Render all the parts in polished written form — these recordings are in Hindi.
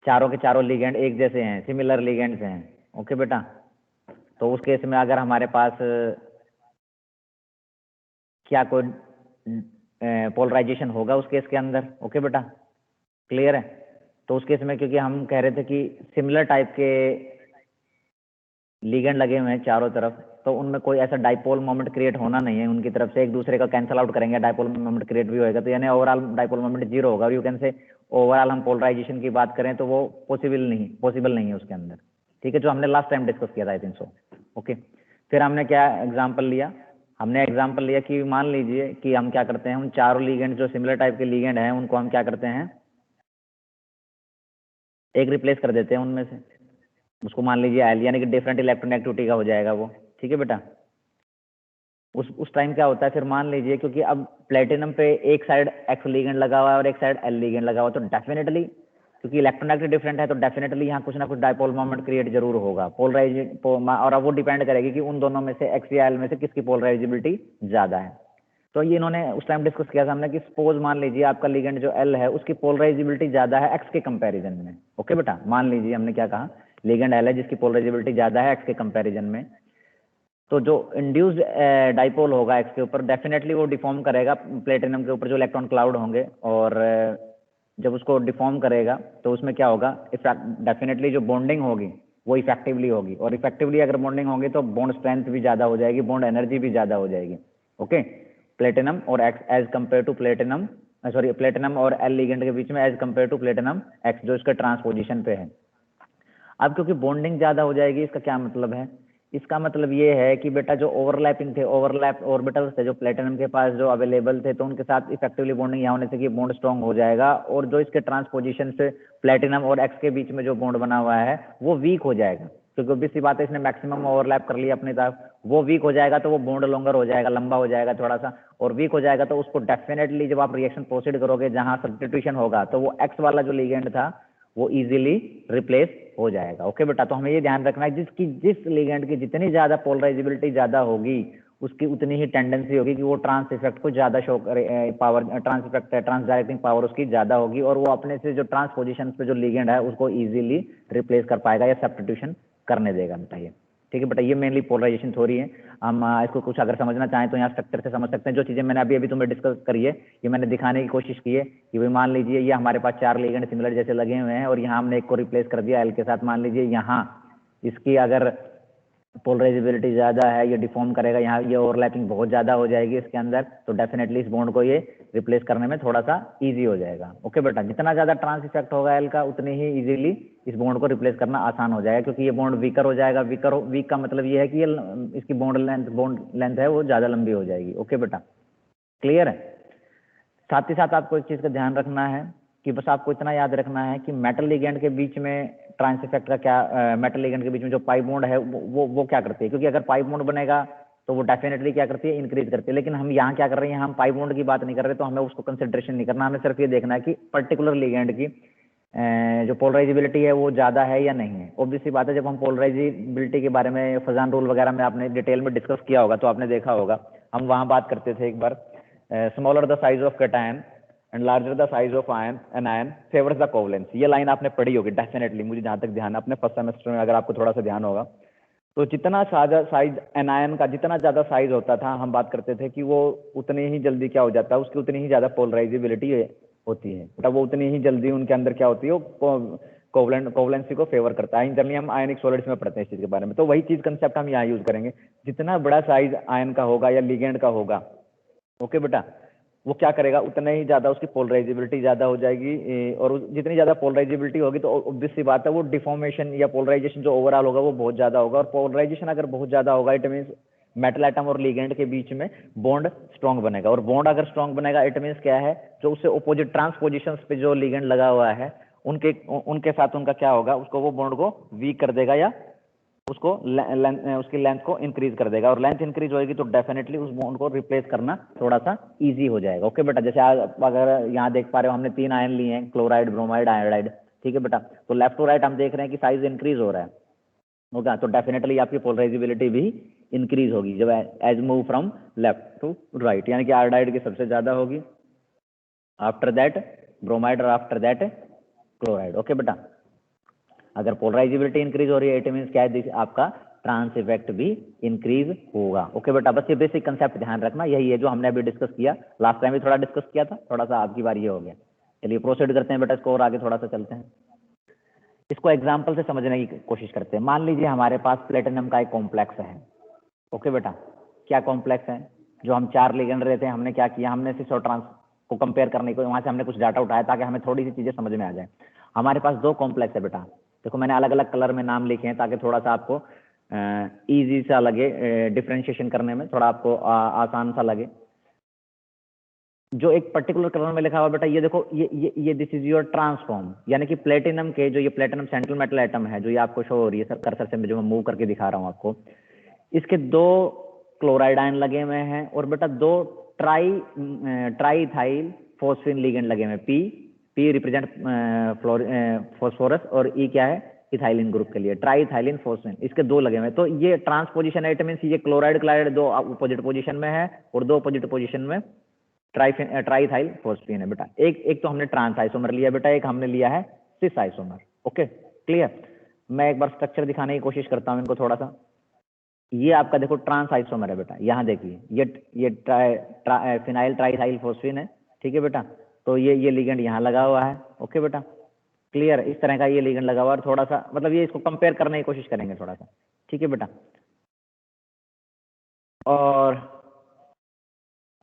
चारों के चारों लिगेंड एक जैसे हैं, सिमिलर लिगेंड्स हैं। ओके बेटा, तो उस केस में अगर हमारे पास क्या कोई पोलराइजेशन होगा उस केस के अंदर। ओके बेटा, क्लियर है। तो उस केस में क्योंकि हम कह रहे थे कि सिमिलर टाइप के लिगेंड लगे हुए हैं चारों तरफ, तो उनमें कोई ऐसा डाइपोल मोमेंट क्रिएट होना नहीं है उनकी तरफ से, एक दूसरे का कैंसल आउट करेंगे, डाइपोल मोमेंट क्रिएट भी होएगा, तो यानी ओवरऑल डाइपोल मोमेंट जीरो होगा। और यू कैन से ओवरऑल हम पोलराइजेशन की बात करें तो वो पॉसिबल नहीं है उसके अंदर। ठीक है, जो हमने लास्ट टाइम डिस्कस किया था आई थिंक सो। ओके, फिर हमने क्या एग्जाम्पल लिया, हमने एग्जाम्पल लिया कि मान लीजिए कि हम क्या करते हैं, उन चारों लिगेंड जो सिमिलर टाइप के लिगेंड हैं उनको हम क्या करते हैं, एक रिप्लेस कर देते हैं उनमें से, उसको मान लीजिए एल, यानी कि डिफरेंट इलेक्ट्रोनेगेटिविटी का हो जाएगा वो। ठीक है बेटा, उस टाइम क्या होता है, फिर मान लीजिए क्योंकि अब प्लेटिनम पे एक साइड एक्स लिगेंड लगा हुआ है और एक साइड एल लिगेंड लगा हुआ है, तो डेफिनेटली क्योंकि इलेक्ट्रोनेगेटिव डिफरेंट है तो डेफिनेटली यहाँ कुछ ना कुछ डाइपोल मोमेंट क्रिएट जरूर होगा, पोलराइज और अब वो डिपेंड करेगी कि उन दोनों में से एक्स या एल में से किसकी पोलराइजेबिलिटी ज्यादा है। तो ये इन्होंने उस टाइम डिस्कस किया था हमने कि सपोज मान लीजिए आपका लिगेंड जो एल है उसकी पोलराइजेबिलिटी ज्यादा है एक्स के कंपैरिजन में। ओके बेटा, मान लीजिए हमने क्या कहा, लिगेंड एल है जिसकी पोलराइजेबिलिटी ज्यादा है एक्स के कंपैरिजन में, तो जो इंड्यूस्ड डाइपोल होगा एक्स के ऊपर डेफिनेटली वो डिफॉर्म करेगा प्लेटिनम के ऊपर जो इलेक्ट्रॉन क्लाउड होंगे, और जब उसको डिफॉर्म करेगा तो उसमें क्या होगा, डेफिनेटली जो बॉन्डिंग होगी वो इफेक्टिवली होगी, और इफेक्टिवली अगर बॉन्डिंग होगी तो बॉन्ड स्ट्रेंथ भी ज़्यादा हो जाएगी, बॉन्ड एनर्जी भी ज़्यादा हो जाएगी। ओके, प्लेटिनम और x as compare to platinum, sorry platinum और एल लिगेंड के बीच में as compare to platinum x जो इसका ट्रांसपोजिशन पे है। अब क्योंकि बॉन्डिंग ज़्यादा हो जाएगी, इसका क्या मतलब है, इसका मतलब ये है कि बेटा जो ओवरलैपिंग थे, ओवरलैप ऑर्बिटल्स थे जो प्लेटिनम के पास जो अवेलेबल थे, तो उनके साथ इफेक्टिवली बॉन्डिंग यहाँ होने से कि बॉन्ड स्ट्रॉन्ग हो जाएगा, और जो इसके ट्रांसपोजिशन से प्लेटिनम और एक्स के बीच में जो बॉन्ड बना हुआ है वो वीक हो जाएगा, क्योंकि ऑब्वियस सी बात है इसने मैक्सिमम ओवरलैप कर लिया अपनी तरफ, वो वीक हो जाएगा तो वो बॉन्ड लॉन्गर हो जाएगा, लंबा हो जाएगा थोड़ा सा, और वीक हो जाएगा तो उसको डेफिनेटली जब आप रिएक्शन प्रोसीड करोगे जहाँ सब्स्टिट्यूशन होगा तो वो एक्स वाला जो लिगेंड था वो इजीली रिप्लेस हो जाएगा। ओके बेटा, तो हमें ये ध्यान रखना है जिस लिगेंड की जितनी ज्यादा पोलराइजेबिलिटी ज्यादा होगी उसकी उतनी ही टेंडेंसी होगी कि वो ट्रांस इफेक्ट को ज्यादा शो करे, पावर ट्रांस इफेक्ट है, ट्रांस डायरेक्टिंग पावर उसकी ज्यादा होगी, और वो अपने से जो ट्रांस पोजिशन पे जो लिगेंड है उसको इजीली रिप्लेस कर पाएगा या सब्स्टिट्यूशन करने देगा बेटा ये। ठीक है बेटा, ये मेनली पोलराइजेशन थ्योरी है। हम इसको कुछ अगर समझना चाहें तो यहाँ स्ट्रक्चर से समझ सकते हैं, जो चीजें मैंने अभी अभी तुम्हें डिस्कस करी है ये मैंने दिखाने की कोशिश की है कि भाई मान लीजिए ये हमारे पास चार लिगेंड सिमिलर जैसे लगे हुए हैं और यहाँ हमने एक को रिप्लेस कर दिया एल के साथ, मान लीजिए यहाँ इसकी अगर पोलराइजेबिलिटी ज़्यादा है, ये डिफॉर्म करेगा, यहाँ ये ओवरलैपिंग बहुत ज़्यादा हो जाएगी इसके अंदर, तो डेफिनेटली इस बॉन्ड को ये रिप्लेस करने में थोड़ा सा इजी हो जाएगा। ओके बेटा, जितना ज़्यादा ट्रांस इफेक्ट होगा एल का उतनी ही इजीली इस बॉन्ड को रिप्लेस करना आसान हो जाएगा, क्योंकि ये बॉन्ड वीकर हो जाएगा। वीक का मतलब ये है कि ये इसकी बॉन्ड लेंथ है वो ज़्यादा लंबी हो जाएगी। ओके बेटा, क्लियर है। साथ ही साथ आपको एक चीज़ का ध्यान रखना है कि बस आपको इतना याद रखना है कि मेटल लिगेंड के बीच में ट्रांस इफेक्ट का क्या, मेटल लिगेंड के बीच में जो पाई बॉन्ड है वो क्या करती है, क्योंकि अगर पाई बॉन्ड बनेगा तो वो डेफिनेटली क्या करती है, इंक्रीज करती है, लेकिन हम यहाँ क्या कर रहे हैं, हम पाई बॉन्ड की बात नहीं कर रहे, तो हमें उसको कंसिडरेशन नहीं करना, हमें सिर्फ ये देखना है कि पर्टिकुलर लिगेंड की जो पोलराइजेबिलिटी है वो ज़्यादा है या नहीं है। ऑब्वियसली बात है, जब हम पोलराइजेबिलिटी के बारे में फजान रूल वगैरह में आपने डिटेल में डिस्कस किया होगा तो आपने देखा होगा, हम वहाँ बात करते थे एक बार, smaller the size of cation and larger the size of ion an ion favours the covalence. ये लाइन आपने पढ़ी होगी डेफिनेटली, मुझे जहाँ तक ध्यान है अपने फर्स्ट सेमेस्टर में, अगर आपको थोड़ा सा ध्यान होगा तो जितना ज्यादा साइज एनायन का जितना ज्यादा साइज होता था हम बात करते थे कि वो उतनी ही जल्दी क्या हो जाता है, उसकी उतनी ही ज्यादा पोलराइजेबिलिटी होती है, मतलब वो उतनी ही जल्दी उनके अंदर क्या होती है, वो कोवलेंसी को फेवर करता है। जनरली हम आयनिक सॉलिड्स में पढ़ते हैं इस चीज के बारे में, तो वही चीज कंसेप्ट हम यहाँ यूज करेंगे। जितना बड़ा साइज आयन का होगा या लिगेंड का होगा, ओके बेटा, वो क्या करेगा, उतना ही ज्यादा उसकी पोलराइजेबिलिटी ज्यादा हो जाएगी, और जितनी ज्यादा पोलराइजेबिलिटी होगी तो ऑब्वियस सी बात है वो डिफॉर्मेशन या पोलराइजेशन जो ओवरऑल होगा वो बहुत ज्यादा होगा, और पोलराइजेशन अगर बहुत ज्यादा होगा इट मीन्स मेटल एटम और लिगेंड के बीच में बॉन्ड स्ट्रांग बनेगा, और बॉन्ड अगर स्ट्रांग बनेगा इट मीन्स क्या है, जो उससे अपोजिट ट्रांसपोजिशन पे जो लिगेंड लगा हुआ है उनके साथ उनका क्या होगा, उसको वो बॉन्ड को वीक कर देगा या उसको उसकी लेंथ को इंक्रीज कर देगा, और लेंथ इंक्रीज होगी तो डेफिनेटली उस बॉन्ड को रिप्लेस करना थोड़ा सा इजी हो जाएगा। ओके बेटा, जैसे आप अगर यहाँ देख पा रहे हो हमने 3 आयन लिए हैं, क्लोराइड, ब्रोमाइड, आयोडाइड, ठीक है बेटा, तो लेफ्ट टू राइट हम देख रहे हैं कि साइज इंक्रीज हो रहा है, होगा, तो डेफिनेटली आपकी पोलराइजेबिलिटी भी इंक्रीज होगी जब as move from left to right, यानी कि आयोडाइड की सबसे ज्यादा होगी, आफ्टर दैट ब्रोमाइड और आफ्टर दैट क्लोराइड। ओके बेटा, अगर पोलराइजेबिलिटी इंक्रीज हो रही है इट मीन्स क्या है, आपका ट्रांस इफेक्ट भी इंक्रीज होगा। ओके बेटा, बस ये बेसिक कंसेप्ट ध्यान रखना, यही है जो हमने अभी डिस्कस किया, लास्ट टाइम भी थोड़ा डिस्कस किया था, थोड़ा सा आपकी बार ये हो गया। चलिए प्रोसीड करते हैं बेटा इसको और आगे थोड़ा सा चलते हैं, इसको एग्जाम्पल से समझने की कोशिश करते हैं। मान लीजिए हमारे पास प्लेटिनम का एक कॉम्प्लेक्स है। ओके बेटा, क्या कॉम्प्लेक्स है, जो हम 4 लिगेंड रहे थे, हमने क्या किया, हमने सिस और ट्रांस को कंपेयर करने को वहां से हमने कुछ डाटा उठाया ताकि हमें थोड़ी सी चीजें समझ में आ जाए। हमारे पास 2 कॉम्प्लेक्स है बेटा, देखो मैंने अलग अलग कलर में नाम लिखे हैं ताकि थोड़ा सा आपको इजी सा लगे, डिफ्रेंशिएशन करने में थोड़ा आपको आसान सा लगे। जो एक पर्टिकुलर कलर में लिखा हुआ बेटा, ये देखो, ये दिस इज योर ट्रांसफॉर्म, यानी कि प्लेटिनम के जो ये प्लेटिनम सेंट्रल मेटल एटम है, जो ये आपको शो हो रही है सर कर्सर से, जो मैं मूव करके दिखा रहा हूँ आपको, इसके 2 क्लोराइड आयन लगे हुए हैं और बेटा 2 ट्राईथाइल फॉस्फीन लिगेंड लगे हुए हैं। पी रिप्रेजेंट फॉस्फोरस और ई क्या है, इथाइलिन ग्रुप के लिए, ट्राईथाइलिन फॉस्फीन, इसके 2 लगे हुए हैं। तो ये ट्रांसपोजिशन है, इट मींस ये क्लोराइड 2 अपोजिट पोजीशन में है और 2 अपोजिट पोजीशन में ट्राईथाइल फॉस्फीन है बेटा। एक तो हमने ट्रांस आइसोमर लिया बेटा, एक हमने लिया है सिस आइसोमर। ओके क्लियर, मैं एक बार स्ट्रक्चर दिखाने की कोशिश करता हूँ इनको थोड़ा सा। ये आपका देखो ट्रांस आइसोमर है बेटा, यहाँ देखिए ये फिनाइल ट्राईथाइल फॉस्फीन है, ठीक है बेटा। तो ये लिगेंड यहाँ लगा हुआ है। ओके बेटा क्लियर, इस तरह का ये लिगेंड लगा हुआ है, थोड़ा सा मतलब ये इसको कंपेयर करने की कोशिश करेंगे थोड़ा सा, ठीक है बेटा। और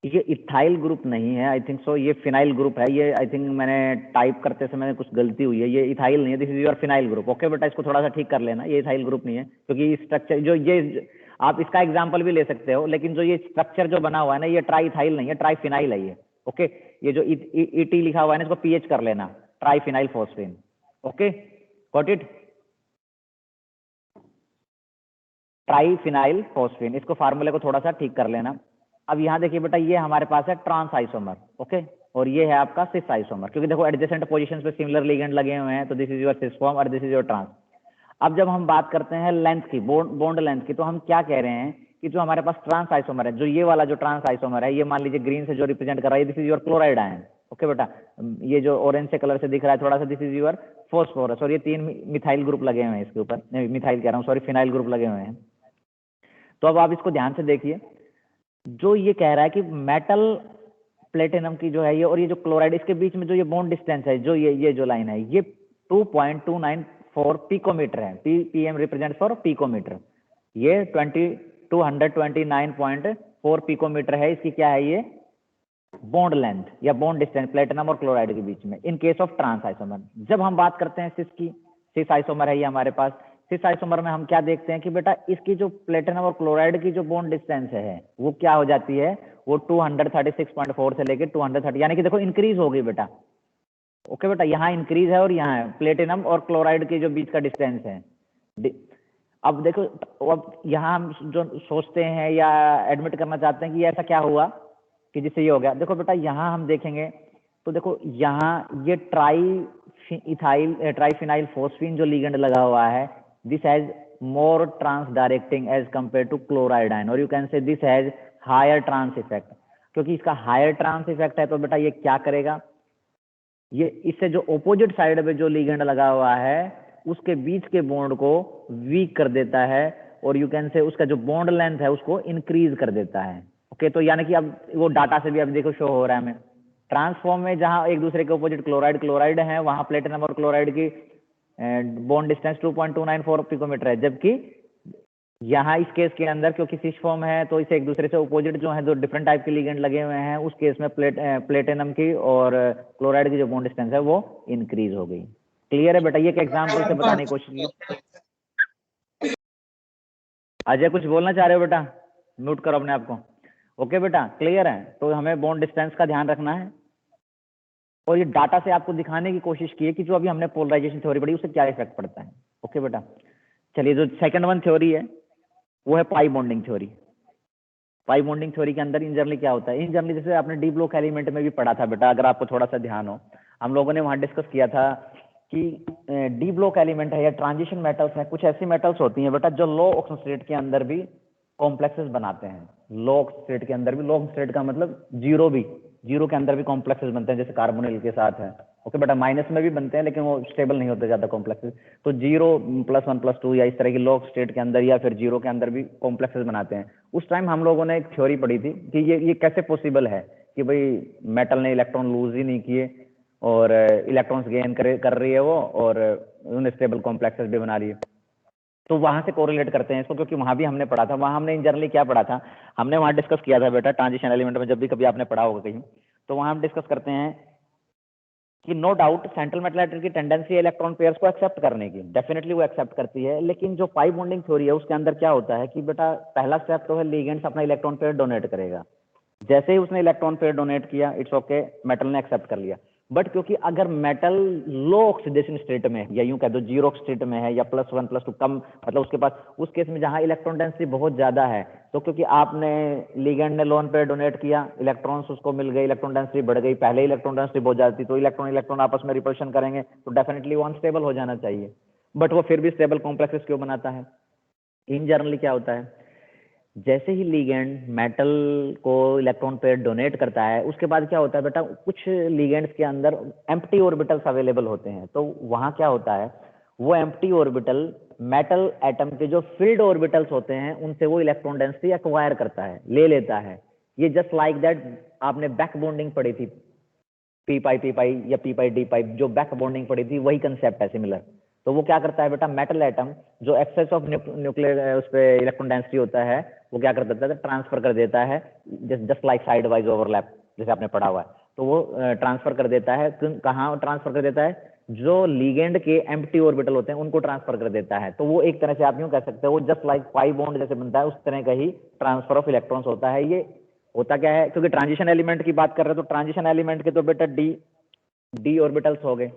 ये इथाइल ग्रुप नहीं है, आई थिंक सो, ये फिनाइल ग्रुप है। ये आई थिंक मैंने टाइप करते समय कुछ गलती हुई है, ये इथाइल नहीं है, this is your phenyl group. Okay बेटा, इसको थोड़ा सा ठीक कर लेना, ये इथाइल ग्रुप नहीं है, क्योंकि स्ट्रक्चर जो ये आप इसका एग्जाम्पल भी ले सकते हो, लेकिन जो ये स्ट्रक्चर जो बना हुआ है ना, ये ट्राईथाइल नहीं है, ट्राईफिनाइल है ये। ओके, ये जो ईटी लिखा हुआ है ना, इसको पीएच कर लेना, triphenyl phosphine. Okay got it, triphenyl phosphine, इसको फार्मूले को थोड़ा सा ठीक कर लेना। अब यहाँ देखिए बेटा, ये हमारे पास है ट्रांस आइसोमर। ओके, और ये है आपका सिस आइसोमर, क्योंकि देखो एडजेसेंट पोजीशंस पे सिमिलर लिगेंड लगे हुए हैं, तो this is your cis form और दिस इज योर ट्रांस। अब जब हम बात करते हैं लेंथ की, बॉन्ड लेंथ की, तो हम क्या कह रहे हैं कि जो हमारे पास ट्रांस आइसोमर है, जो ये वाला जो ट्रांस आइसोमर है, ये मान लीजिए ग्रीन से जो रिप्रेजेंट कर रहा है, this is your chloride ion. Okay बेटा, ये जो ऑरेंज से कलर से दिख रहा है थोड़ा सा, दिस इज योर फॉस्फोरस, और ये 3 मिथाइल ग्रुप लगे हुए हैं इसके ऊपर, नहीं मिथाइल कह रहा हूँ सॉरी, फिनाइल ग्रुप लगे हुए हैं। तो अब आप इसको ध्यान से देखिए, जो ये कह रहा है कि मेटल प्लेटिनम की जो है ये, और ये जो क्लोराइड, इसके बीच में जो ये बॉन्ड डिस्टेंस है, जो ये जो लाइन है, ये 2.294 पिकोमीटर है। पीएम रिप्रेजेंट फॉर पिकोमीटर, ये 229.4 पिकोमीटर है, इसकी क्या है ये बॉन्ड लेंथ या बॉन्ड डिस्टेंस प्लेटिनम और क्लोराइड के बीच में, in case of trans isomer. जब हम बात करते हैं सिस की, सिस आइसोमर है ये हमारे पास, सिस आइसोमर में हम क्या देखते हैं कि बेटा इसकी जो प्लेटिनम और क्लोराइड की जो बॉन्ड डिस्टेंस है वो क्या हो जाती है, वो 236.4 से लेके 230, यानी कि देखो इंक्रीज हो गई बेटा। ओके बेटा, यहाँ इंक्रीज है और यहाँ है, प्लेटिनम और क्लोराइड के जो बीच का डिस्टेंस है। अब देखो, अब यहाँ हम जो सोचते हैं या एडमिट करना चाहते हैं कि ऐसा क्या हुआ कि जिससे ये हो गया, देखो बेटा यहाँ हम देखेंगे तो देखो यहाँ ये ट्राईफिनाइल फॉस्फीन जो लिगेंड लगा हुआ है, this has more trans directing as compare to chloride ion, और you can say this has higher trans effect. क्योंकि इसका हायर ट्रांस इफेक्ट है तो बेटा ये क्या करेगा, ये इससे जो ओपोजिट साइड पे जो लिगेंड लगा हुआ है उसके बीच के बॉन्ड को वीक कर देता है, और यू कैन से उसका जो बॉन्ड लेंथ है उसको इंक्रीज कर देता है। ओके, तो यानी कि अब वो डाटा से भी अब देखो शो हो रहा है हमें, ट्रांसफॉर्म में जहां एक दूसरे के ओपोजिट क्लोराइड है, वहां प्लेटिनम और क्लोराइड की बॉन्ड डिस्टेंस 2.294 पिकोमीटर है, जबकि यहाँ इस केस के अंदर क्योंकि सिस फॉर्म है तो इसे एक दूसरे से ओपोजिट जो है, दो डिफरेंट टाइप के लिगेंड लगे हुए हैं, उस केस में प्लेटिनम की और क्लोराइड की जो बॉन्ड डिस्टेंस है वो इंक्रीज हो गई। क्लियर है बेटा, ये एक एग्जाम्पल से बताने की कोशिश की। अजय कुछ बोलना चाह रहे हो बेटा, म्यूट करो अपने आप को। ओके बेटा क्लियर है, तो हमें बॉन्ड डिस्टेंस का ध्यान रखना है, और ये डाटा से आपको दिखाने की कोशिश की है कि जो अभी हमने पोलराइजेशन थ्योरी पढ़ी उससे क्या इफेक्ट पड़ता है। ओके बेटा, चलिए जो सेकंड वन थ्योरी है वो है pi bonding theory. Pi bonding theory के अंदर इन जनरली क्या होता है, इन जनरली जैसे आपने डी ब्लॉक एलिमेंट में भी पढ़ा था बेटा, अगर आपको थोड़ा सा ध्यान हो, हम लोगों ने वहां डिस्कस किया था कि डी ब्लॉक एलिमेंट है या ट्रांजिशन मेटल्स हैं, कुछ ऐसी मेटल्स होती हैं बेटा जो लो ऑक्सीजन स्टेट के अंदर भी कॉम्प्लेक्सेस बनाते हैं। लो ऑक्सीजन स्टेट के अंदर भी, लो ऑक्सीजन स्टेट का मतलब जीरो के अंदर भी कॉम्प्लेक्सेस बनते हैं, जैसे कार्बोनिल के साथ है, ओके बेटा, माइनस में भी बनते हैं लेकिन वो स्टेबल नहीं होते ज़्यादा कॉम्प्लेक्सेस। तो 0+1+2 या इस तरह की लॉग स्टेट के अंदर या फिर 0 के अंदर भी कॉम्प्लेक्सेस बनाते हैं। उस टाइम हम लोगों ने एक थ्योरी पढ़ी थी कि ये कैसे पॉसिबल है कि भाई मेटल ने इलेक्ट्रॉन लूज ही नहीं किए और इलेक्ट्रॉन्स गेन कर रही है वो, और उन्हें स्टेबल कॉम्प्लेक्सेस भी बना रही है। तो वहां से कोरिलेट करते हैं इसको, क्योंकि वहां भी हमने पढ़ा था। वहां हमने इन जनरली क्या पढ़ा था, हमने वहां डिस्कस किया था बेटा ट्रांजिशन एलिमेंट में, जब भी कभी आपने पढ़ा होगा कहीं, तो वहां हम डिस्कस करते हैं कि no doubt central metal atom की टेंडेंसी है इलेक्ट्रॉन पेयर्स को एक्सेप्ट करने की, डेफिनेटली वो एक्सेप्ट करती है। लेकिन जो पाई बॉन्डिंग थ्योरी है उसके अंदर क्या होता है कि बेटा पहला स्टेप तो है लिगेंड्स अपना इलेक्ट्रॉन पेयर डोनेट करेगा। जैसे ही उसने इलेक्ट्रॉन पेयर डोनेट किया, इट्स ओके, मेटल ने एक्सेप्ट कर लिया। बट क्योंकि अगर मेटल लो ऑक्सीडेशन स्टेट में या यूं कह दो जीरो स्टेट में है या +1+2 कम, मतलब उसके पास उस केस में जहां इलेक्ट्रॉन डेंसिटी बहुत ज्यादा है, तो क्योंकि आपने लिगेंड ने लोन पेयर डोनेट किया, इलेक्ट्रॉन्स उसको मिल गए, इलेक्ट्रॉन डेंसिटी बढ़ गई, पहले इलेक्ट्रॉन डेंसिटी बहुत ज्यादा थी, तो इलेक्ट्रॉन इलेक्ट्रॉन आपस में रिपल्शन करेंगे, तो डेफिनेटली वो अनस्टेबल हो जाना चाहिए। बट वो फिर भी स्टेबल कॉम्प्लेक्सेस क्यों बनाता है? इन जनरली क्या होता है, जैसे ही लिगेंड मेटल को इलेक्ट्रॉन पेयर डोनेट करता है, उसके बाद क्या होता है बेटा, कुछ लिगेंड्स के अंदर एम्प्टी ऑर्बिटल्स अवेलेबल होते हैं। तो वहां क्या होता है, वो एम्प्टी ऑर्बिटल मेटल एटम के जो फील्ड ऑर्बिटल्स होते हैं उनसे वो इलेक्ट्रॉन डेंसिटी एक्वायर करता है, ले लेता है। ये जस्ट लाइक दैट आपने बैक बॉन्डिंग पढ़ी थी, पी पाई या पी डी पाई, जो बैक बॉन्डिंग पड़ी थी वही कंसेप्ट है सिमिलर। तो वो क्या करता है बेटा, मेटल एटम जो एक्सेस ऑफ न्यूक्लियर उस पे इलेक्ट्रॉन डेंसिटी होता है वो क्या कर देता है, ट्रांसफर कर देता है, just like side wise overlap, जैसे आपने पढ़ा हुआ है। तो वो ट्रांसफर कर देता है, कहाँ ट्रांसफर कर देता है, जो लिगेंड के एम्प्टी ऑर्बिटल होते हैं उनको ट्रांसफर कर देता है। तो वो एक तरह से आप यूं कह सकते हो, वो जस्ट लाइक पाई बॉन्ड जैसे बनता है उस तरह का ही ट्रांसफर ऑफ इलेक्ट्रॉन्स होता है। ये होता क्या है, क्योंकि ट्रांजिशन एलिमेंट की बात कर रहे हैं, तो ट्रांजिशन एलिमेंट के तो बेटा डी ऑर्बिटल्स हो गए,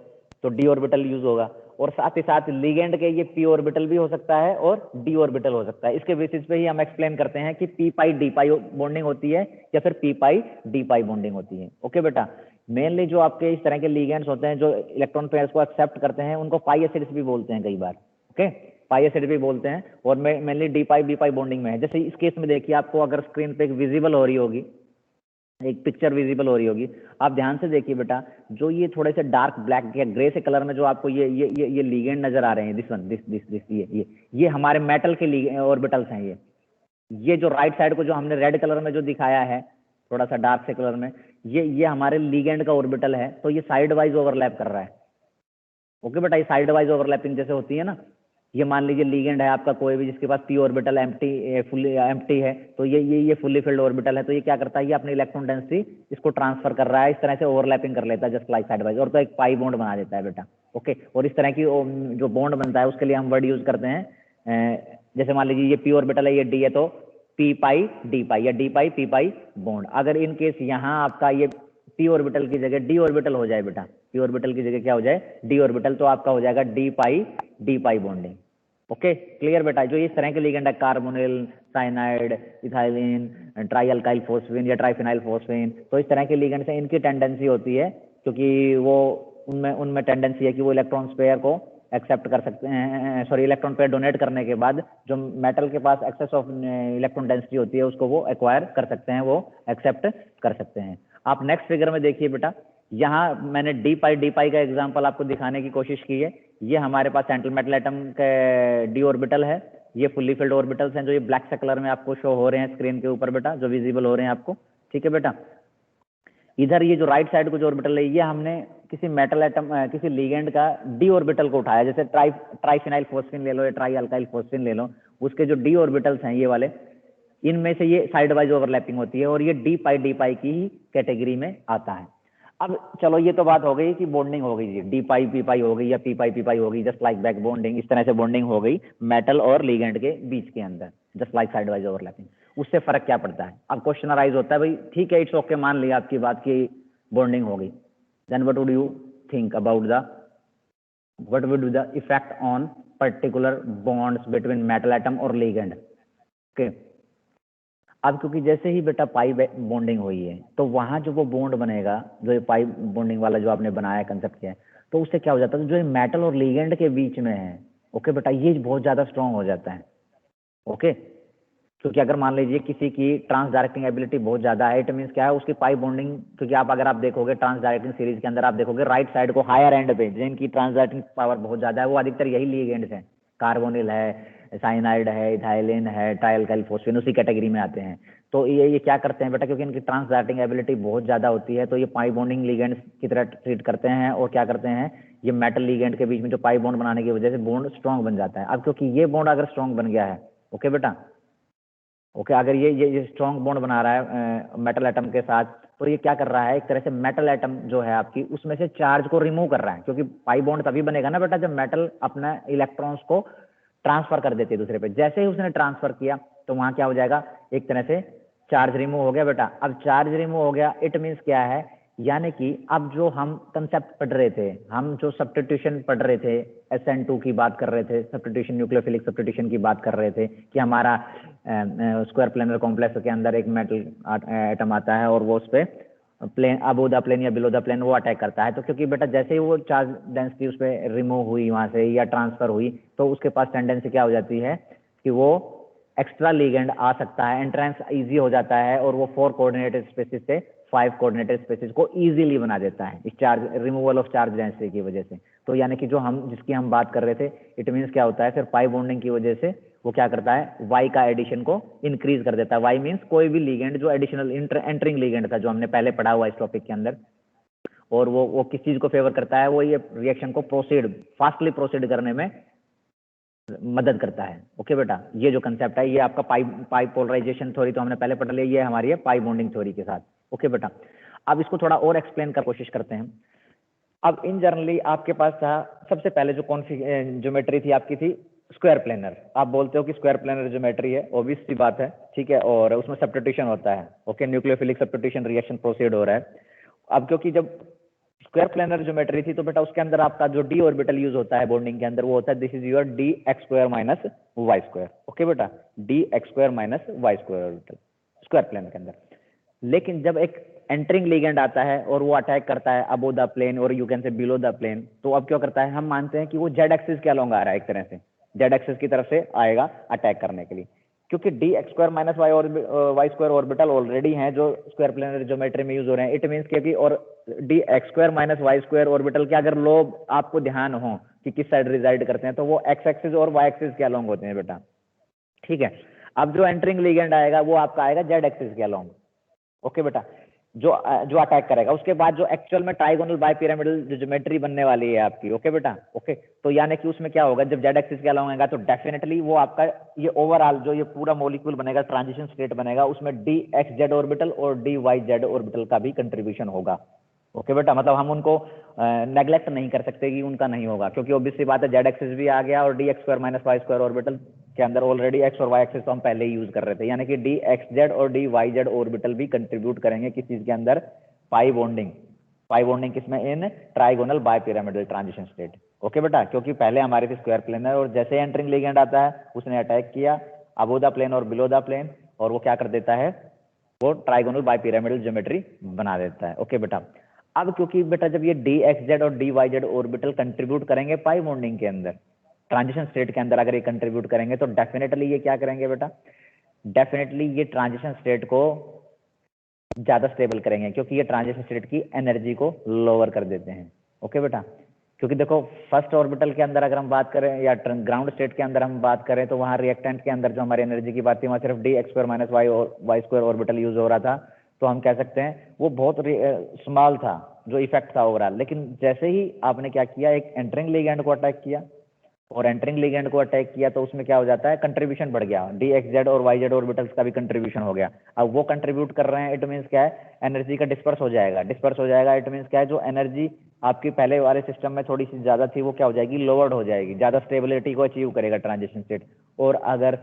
तो डी ऑर्बिटल यूज होगा, और साथ ही साथ लिगेंड के ये पी ऑर्बिटल भी हो सकता है और डी ऑर्बिटल हो सकता है। इसके बेसिस पे ही हम एक्सप्लेन करते हैं कि पी पाई डी पाई बॉन्डिंग होती है या फिर पी पाई डी पाई बॉन्डिंग होती है। ओके बेटा, मेनली जो आपके इस तरह के लिगेंड्स होते हैं जो इलेक्ट्रॉन पेयर्स को एक्सेप्ट करते हैं उनको पाई एसिड्स भी बोलते हैं कई बार। ओके, पाई एसिड भी बोलते हैं, और मेनली डी पाई बी पाई बॉन्डिंग में है। जैसे इस केस में देखिए, आपको अगर स्क्रीन पे एक विजिबल हो रही होगी, एक पिक्चर विजिबल हो रही होगी, आप ध्यान से देखिए बेटा, जो ये थोड़े से डार्क ब्लैक या ग्रे से कलर में जो आपको ये लिगेंड नजर आ रहे हैं, दिस वन दिस ये हमारे मेटल के ऑर्बिटल्स हैं। ये जो राइट साइड को जो हमने रेड कलर में जो दिखाया है, थोड़ा सा डार्क से कलर में, ये हमारे लिगेंड का ऑर्बिटल है। तो ये साइड वाइज ओवरलैप कर रहा है। ओके बेटा, ये साइड वाइज ओवरलैपिंग जैसे होती है ना, ये मान लीजिए लिगेंड है आपका कोई भी जिसके पास पी ऑर्बिटल फुल्ली एम्प्टी है, तो ये फुल्ली फिल्ड ऑर्बिटल है, तो ये क्या करता है, ये अपनी इलेक्ट्रॉन डेंसिटी इसको ट्रांसफर कर रहा है, इस तरह से ओवरलैपिंग कर लेता है जस्ट लाइक साइड वाइज, और तो एक पाई बॉन्ड बना देता है बेटा। ओके, और इस तरह की जो बॉन्ड बनता है उसके लिए हम वर्ड यूज करते हैं, जैसे मान लीजिए ये पी ऑर्बिटल है, ये डी है, तो पी पाई डी पाई या डी पाई पी पाई बॉन्ड। अगर इन केस यहाँ आपका ये पी ऑर्बिटल की जगह डी ऑर्बिटल हो जाए बेटा, पी ऑर्बिटल की जगह क्या हो जाए, डी ऑर्बिटल, तो आपका हो जाएगा D pi bonding. Okay, clear बेटा। जो इस तरह के लिगेंड है, carbonyl, cyanide, ethylene, trialkyl phosphine या ट्राइफिनाइल फोस्फेन, तो इस तरह के लिगेंड से इनकी टेंडेंसी होती है, क्योंकि वो उनमें टेंडेंसी है कि वो इलेक्ट्रॉन पेयर को एक्सेप्ट कर सकते हैं, सॉरी, इलेक्ट्रॉन पेयर डोनेट करने के बाद जो मेटल के पास एक्सेस ऑफ इलेक्ट्रॉन डेंसिटी होती है उसको वो एक्वायर कर सकते हैं, वो एक्सेप्ट कर सकते हैं। आप नेक्स्ट फिगर में देखिए बेटा, यहाँ मैंने डी पाई का एग्जांपल आपको दिखाने की कोशिश की है। ये हमारे पास सेंट्रल मेटल एटम के डी ऑर्बिटल है, ये फुल्ली फिल्ड ऑर्बिटल्स हैं जो ये ब्लैक से कलर में आपको शो हो रहे हैं स्क्रीन के ऊपर बेटा, जो विजिबल हो रहे हैं आपको। ठीक है बेटा, इधर ये जो राइट साइड को जो ऑर्बिटल है, ये हमने किसी मेटल एटम किसी लिगेंड का डी ऑर्बिटल को उठाया, जैसे ट्राइफिनाइल फोस्फेन ले लो या ट्राई अल्काइल फोस्फेन ले लो, उसके जो डी ऑर्बिटल्स हैं ये वाले, इनमें से ये साइड वाइज ओवरलैपिंग होती है और ये डी पाई की ही कैटेगरी में आता है। अब चलो, ये तो बात हो गई कि बॉन्डिंग हो गई जी, डी पाई पी पाई हो गई या पी पाई हो गई, जस्ट लाइक बैक बॉन्डिंग, इस तरह से बॉन्डिंग हो गई मेटल और लिगेंड के बीच के अंदर, just like side wise overlapping. उससे फर्क क्या पड़ता है? अब क्वेश्चन अराइज होता है, भाई ठीक है, इट्स ओके, मान लिया आपकी बात की बॉन्डिंग हो गई, then what would you think about what would be the effect on particular bonds between metal atom और ligand? ओके, अब क्योंकि जैसे ही बेटा पाई बॉन्डिंग हुई है, तो वहां जो वो बॉन्ड बनेगा, जो ये पाई बॉन्डिंग वाला जो आपने बनाया कंसेप्ट किया है, तो उससे क्या हो जाता है, जो ये मेटल और लिगेंड के बीच में है, ओके बेटा, ये बहुत ज्यादा स्ट्रांग हो जाता है। ओके, क्योंकि अगर मान लीजिए किसी की ट्रांस डायरेक्टिंग एबिलिटी बहुत ज़्यादा है, इट मीन्स क्या है, उसकी पाई बॉन्डिंग, क्योंकि अगर आप देखोगे ट्रांस डायरेक्टिंग सीरीज के अंदर आप देखोगे राइट साइड को हायर एंड पे जिनकी ट्रांस डायरेक्टिंग पावर बहुत ज़्यादा है वो अधिकतर यही लिगेंड्स हैं, कार्बोनिल है, साइनाइड है, इथाइलिन है, ट्राइअल्काइल फॉस्फेन उसी कैटेगरी में आते हैं। तो ये क्या करते हैं बेटा, क्योंकि इनकी ट्रांस डायरेक्टिंग एबिलिटी बहुत ज़्यादा होती है तो ये पाई बॉन्डिंग लिगेंड्स की तरह ट्रीट करते हैं और क्या करते हैं, ये मेटल लिगेंड के बीच में जो पाई बॉन्ड बनाने की वजह से बॉन्ड स्ट्रॉन्ग बन जाता है। अब क्योंकि ये बॉन्ड अगर स्ट्रॉन्ग बन गया है, ओके बेटा, ओके, अगर ये स्ट्रॉन्ग बॉन्ड बना रहा है मेटल एटम के साथ, तो ये क्या कर रहा है, एक तरह से मेटल एटम जो है आपकी उसमें से चार्ज को रिमूव कर रहा है, क्योंकि पाई बॉन्ड तभी बनेगा ना बेटा जब मेटल अपने इलेक्ट्रॉन्स को ट्रांसफर कर देती है दूसरे पे। जैसे ही उसने ट्रांसफर किया तो वहां क्या हो जाएगा, एक तरह से चार्ज रिमूव हो गया बेटा। अब चार्ज रिमूव हो गया, इट मीन्स क्या है, यानी कि अब जो हम कंसेप्ट पढ़ रहे थे, हम जो सब्स्टिट्यूशन पढ़ रहे थे, SN2 की बात कर रहे थे, सब्स्टिट्यूशन, न्यूक्लियोफिलिक सब्स्टिट्यूशन की बात कर रहे थे कि हमारा स्क्वायर प्लेनर कॉम्प्लेक्स के अंदर एक मेटल एटम आता है और वो उस पर प्लेन, अबो द प्लेन या बिलो द प्लेन वो अटैक करता है। तो क्योंकि बेटा जैसे ही वो चार्ज डेंसिटी उस पर रिमूव हुई वहां से या ट्रांसफर हुई तो उसके पास टेंडेंसी क्या हो जाती है कि वो एक्स्ट्रा लिगेंड आ सकता है, एंट्रेंस इजी हो जाता है और वो 4 कोऑर्डिनेटेड स्पेसिस से 5 कोऑर्डिनेटेड स्पेसिस को इजीली बना देता है इस charge removal of charge density की वजह से। तो यानी कि जो हम जिसकी हम बात कर रहे थे, इट मीन्स क्या होता है, फिर पाई बॉन्डिंग की वजह से वो क्या करता है, वाई का एडिशन को इंक्रीज कर देता है। वाई मीन्स कोई भी लिगेंड जो एडिशनल एंटरिंग लिगेंड था जो हमने पहले पढ़ा हुआ इस टॉपिक के अंदर, और वो किस चीज को फेवर करता है, वो ये रिएक्शन को फास्टली प्रोसीड करने में मदद करता है। ओके बेटा, ये जो कंसेप्ट है ये आपका पाई पोलराइजेशन थ्योरी तो हमने पहले पढ़ लिया, ये हमारी है पाई बॉन्डिंग थ्योरी के साथ। ओके बेटा, अब इसको थोड़ा और एक्सप्लेन कर कोशिश करते हैं। अब इन जनरली आपके पास था सबसे पहले जो कौन सी ज्योमेट्री थी आपकी, थी स्क्वायर प्लेनर। आप बोलते हो कि स्क्वायर प्लेनर ज्योमेट्री है, ऑब्वियस सी बात है, ठीक है, और उसमें सब्स्टिट्यूशन होता है। Okay, nucleophilic substitution reaction proceed हो रहा है। अब क्योंकि जब स्क्वायर प्लेनर ज्योमेट्री थी तो बेटा उसके अंदर आपका जो डी ऑर्बिटल यूज होता है बॉन्डिंग के अंदर वो होता है this is your D x square minus Y square. Okay बेटा, D x square minus Y square orbital square plane के अंदर। लेकिन जब एक एंटरिंग लिगेंड आता है और वो अटैक करता है अबो द प्लेन और you can say below the plane, तो अब क्या करता है, हम मानते हैं कि वो जेड एक्सिस के अलोंग आ रहा है, एक तरह से जेड एक्सिस की तरफ से आएगा अटैक करने के लिए, क्योंकि d x square minus Y square orbital already हैं जो स्क्वायर प्लेनर ज्योमेट्री में यूज हो रहे हैं। इट मीन्स कि और d x square minus Y square orbital के अगर लोब आपको ध्यान हो कि किस साइड रिजाइड करते हैं तो वो एक्स एक्सिस और वाई एक्सिस के अलोंग होते हैं बेटा, ठीक है। अब जो एंटरिंग लिगेंड आएगा वो आपका आएगा जेड एक्सिस के अलोंग। ओके बेटा, जो अटैक करेगा उसके बाद जो एक्चुअल में ट्राइगोनल बाइपिरामिडल जो ज्योमेट्री बनने वाली है आपकी। ओके बेटा, ओके, तो यानी कि उसमें क्या होगा, जब जेड एक्सिस के अलाउंग आएगा तो डेफिनेटली वो आपका ये ओवरऑल जो ये पूरा मॉलिक्यूल बनेगा, ट्रांजिशन स्टेट बनेगा, उसमें डी एक्स जेड ऑर्बिटल और डी वाई जेड ऑर्बिटल का भी कंट्रीब्यूशन होगा। ओके बेटा, मतलब हम उनको नेग्लेक्ट नहीं कर सकते कि उनका नहीं होगा, क्योंकि ऑब्वियस सी बात है जेड एक्सिस भी आ गया और d x square minus Y square orbital के अंदर ऑलरेडी एक्स और वाई एक्सिस तो हम पहले ही यूज कर रहे थे, यानी कि डी एक्स जेड और डी वाई जेड ऑर्बिटल भी कंट्रीब्यूट करेंगे किस चीज के अंदर, पाई बॉन्डिंग किसमें, in trigonal bipyramidal transition state. Okay बेटा, क्योंकि पहले हमारे थे स्क्वायर प्लेनर और जैसे एंटरिंग लिगेंड आता है उसने अटैक किया अबो द प्लेन और बिलो द प्लेन और वो क्या कर देता है, वो ट्राइगोनल बाइपिरामिडल ज्योमेट्री बना देता है। ओके बेटा, अब क्योंकि बेटा जब ये डी एक्स जेड और D Y Z orbital contribute करेंगे पाई बॉन्डिंग के अंदर, ट्रांजिशन स्टेट के अंदर अगर ये कंट्रीब्यूट करेंगे तो डेफिनेटली ये क्या करेंगे बेटा, डेफिनेटली ये ट्रांजिशन स्टेट को ज्यादा स्टेबल करेंगे, क्योंकि ये ट्रांजिशन स्टेट की एनर्जी को लोअर कर देते हैं। ओके बेटा, क्योंकि देखो फर्स्ट ऑर्बिटल के अंदर अगर हम बात करें या ग्राउंड स्टेट के अंदर हम बात करें तो वहाँ रिएक्टेंट के अंदर जो हमारी एनर्जी की बात थी वहाँ सिर्फ d x square minus Y square orbital use हो रहा था, तो हम कह सकते हैं वो बहुत स्मॉल था जो इफेक्ट था ओवरऑल। लेकिन जैसे ही आपने क्या किया, एक एंटरिंग लिगेंड को अटैक किया और एंटरिंग लिगेंड को अटैक किया तो उसमें क्या हो जाता है, कंट्रीब्यूशन बढ़ गया, डी एक्स जेड और वाई जेड ऑर्बिटल्स का भी कंट्रीब्यूशन हो गया। अब वो कंट्रीब्यूट कर रहे हैं, इट मीन्स क्या है, एनर्जी का डिस्पर्स हो जाएगा, इट मीन्स क्या है, जो एनर्जी आपकी पहले वाले सिस्टम में थोड़ी सी ज्यादा थी वो क्या हो जाएगी, लोअर्ड हो जाएगी, ज्यादा स्टेबिलिटी को अचीव करेगा ट्रांजिशन स्टेट। और अगर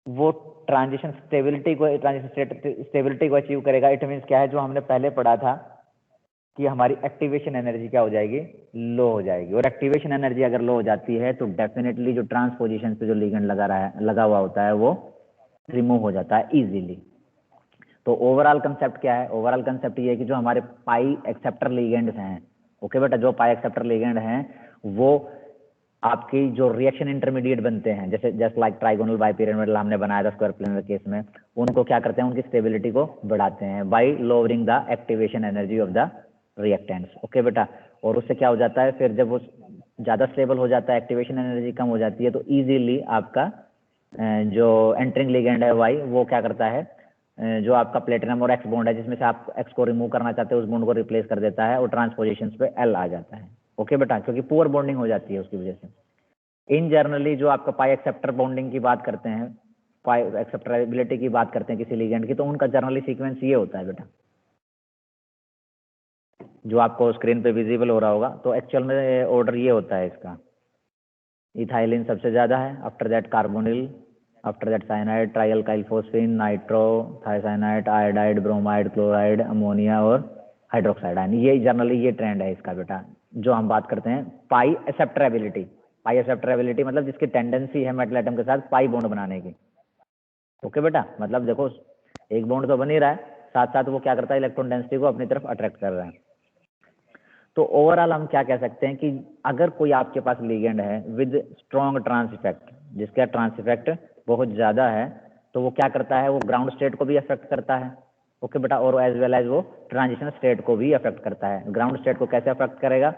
वो ट्रांजिशन स्टेबिलिटी को अचीव करेगा, इट मीन्स क्या है, जो हमने पहले पढ़ा था कि हमारी एक्टिवेशन एनर्जी क्या हो जाएगी, लो हो जाएगी। और एक्टिवेशन एनर्जी अगर लो हो जाती है तो डेफिनेटली जो ट्रांसपोजिशन पे जो लिगेंड लगा हुआ होता है वो रिमूव हो जाता है इजीली। तो ओवरऑल कंसेप्ट क्या है, ओवरऑल कंसेप्ट ये है कि जो हमारे पाई एक्सेप्टर लिगेंड्स हैं, ओके बेटा, जो पाई एक्सेप्टर लिगेंड हैं वो आपकी जो रिएक्शन इंटरमीडिएट बनते हैं, जैसे जस्ट लाइक ट्राइगोनल बाइपिरामिडल हमने बनाया था स्क्वायर प्लेनर केस में, उनको क्या करते हैं, उनकी स्टेबिलिटी को बढ़ाते हैं bye lowering the activation energy of the reactants. Okay बेटा, और उससे क्या हो जाता है, फिर जब वो ज़्यादा स्टेबल हो जाता है, एक्टिवेशन एनर्जी कम हो जाती है, तो ईजिली आपका जो एंटरिंग लिगेंड है वाई, वो क्या करता है, जो आपका प्लेटिनम और एक्स बॉन्ड है, जिसमें से आप एक्स को रिमूव करना चाहते हैं, उस बॉन्ड को रिप्लेस कर देता है और ट्रांसपोजिशंस पे एल आ जाता है। ओके बेटा, क्योंकि पुअर बॉन्डिंग हो जाती है उसकी वजह से। इन जनरली जो आपका पाई एक्सेप्टर बॉन्डिंग की बात करते हैं, पाई एक्सेप्टेबिलिटी की बात करते हैं किसी लिगेंड की, तो उनका जनरली सीक्वेंस ये होता है बेटा, जो आपको स्क्रीन पे विजिबल हो रहा होगा। तो एक्चुअल में ऑर्डर ये होता है इसका, इथाइलिन सबसे ज़्यादा है, after that carbonyl, after that cyanide, trialkyl phosphine, nitro, thiocyanide, iodide, bromide, chloride, ammonia और हाइड्रोक्साइड आयन। ये जनरली ये ट्रेंड है इसका बेटा, जो हम बात करते हैं पाई एक्सेप्टेबिलिटी। पाई एक्सेप्टेबिलिटी मतलब जिसकी टेंडेंसी है मेटल एटम के साथ पाई बॉन्ड बनाने की। ओके बेटा, मतलब देखो एक बॉन्ड तो बन ही रहा है, साथ साथ वो क्या करता है, इलेक्ट्रॉन डेंसिटी को अपनी तरफ अट्रैक्ट कर रहा है। तो ओवरऑल हम क्या कह सकते हैं कि अगर कोई आपके पास लिगेंड है विद स्ट्रॉन्ग ट्रांस इफेक्ट, जिसका ट्रांस इफेक्ट बहुत ज़्यादा है, तो वो क्या करता है, वो ग्राउंड स्टेट को भी अफेक्ट करता है। ओके बेटा, और एज वेल एज वो ट्रांजिशन स्टेट को भी अफेक्ट करता है। ग्राउंड स्टेट को कैसे अफेक्ट करेगा,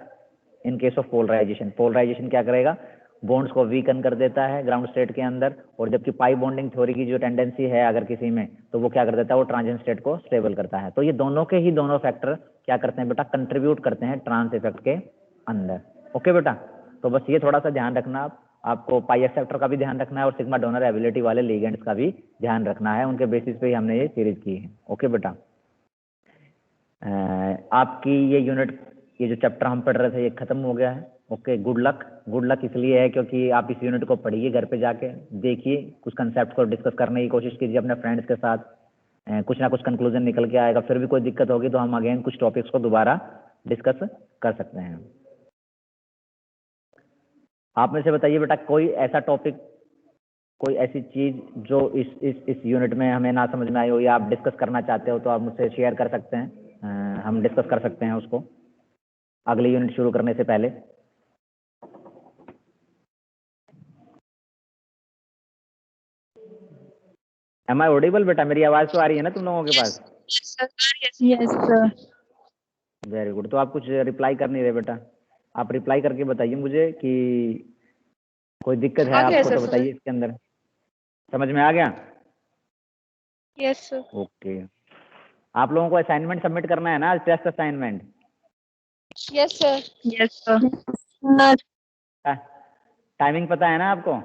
in case of polarization, polarization क्या करेगा, बॉन्ड्स को वीकन कर देता है ग्राउंड स्टेट के अंदर, और जबकि पाई बॉन्डिंग थ्योरी की जो टेंडेंसी है अगर किसी में, तो वो क्या कर देता है, वो ट्रांजिशन स्टेट को स्टेबल करता है। तो ये दोनों के ही दोनों फैक्टर क्या करते हैं बेटा, कंट्रीब्यूट करते हैं ट्रांस इफेक्ट के अंदर। ओके बेटा, तो बस ये थोड़ा सा ध्यान रखना, आपको पाई एक्सेप्टर का भी ध्यान रखना है और सिग्मा डोनर एबिलिटी वाले लिगेंड्स का भी ध्यान रखना है, उनके बेसिस पे ही हमने ये सीरीज की है। ओके बेटा, आपकी ये यूनिट, ये जो चैप्टर हम पढ़ रहे थे ये खत्म हो गया है। Okay, good luck. Good luck इसलिए है क्योंकि आप इस यूनिट को पढ़िए, घर पे जाके देखिए, कुछ कंसेप्ट को डिस्कस करने की कोशिश कीजिए अपने फ्रेंड्स के साथ, कुछ ना कुछ कंक्लूजन निकल के आएगा। फिर भी कोई दिक्कत होगी तो हम अगेन कुछ टॉपिक्स को दोबारा डिस्कस कर सकते हैं। आप में से बताइए बेटा, कोई ऐसा टॉपिक, कोई ऐसी चीज़ जो इस यूनिट में हमें ना समझ में आई हो या आप डिस्कस करना चाहते हो, तो आप मुझसे शेयर कर सकते हैं, हम डिस्कस कर सकते हैं उसको अगली यूनिट शुरू करने से पहले। एम आई ऑडिबल बेटा, मेरी आवाज़ तो आ रही है ना तुम लोगों के पास? Yes sir. Very good. तो आप कुछ रिप्लाई कर नहीं रहे बेटा, आप रिप्लाई करके बताइए मुझे कि कोई दिक्कत है आपको तो बताइए इसके अंदर। समझ में आ गया? Yes sir. ओके, आप लोगों को असाइनमेंट सबमिट करना है ना, test assignment? Yes sir. Yes sir. Timing पता है ना आपको?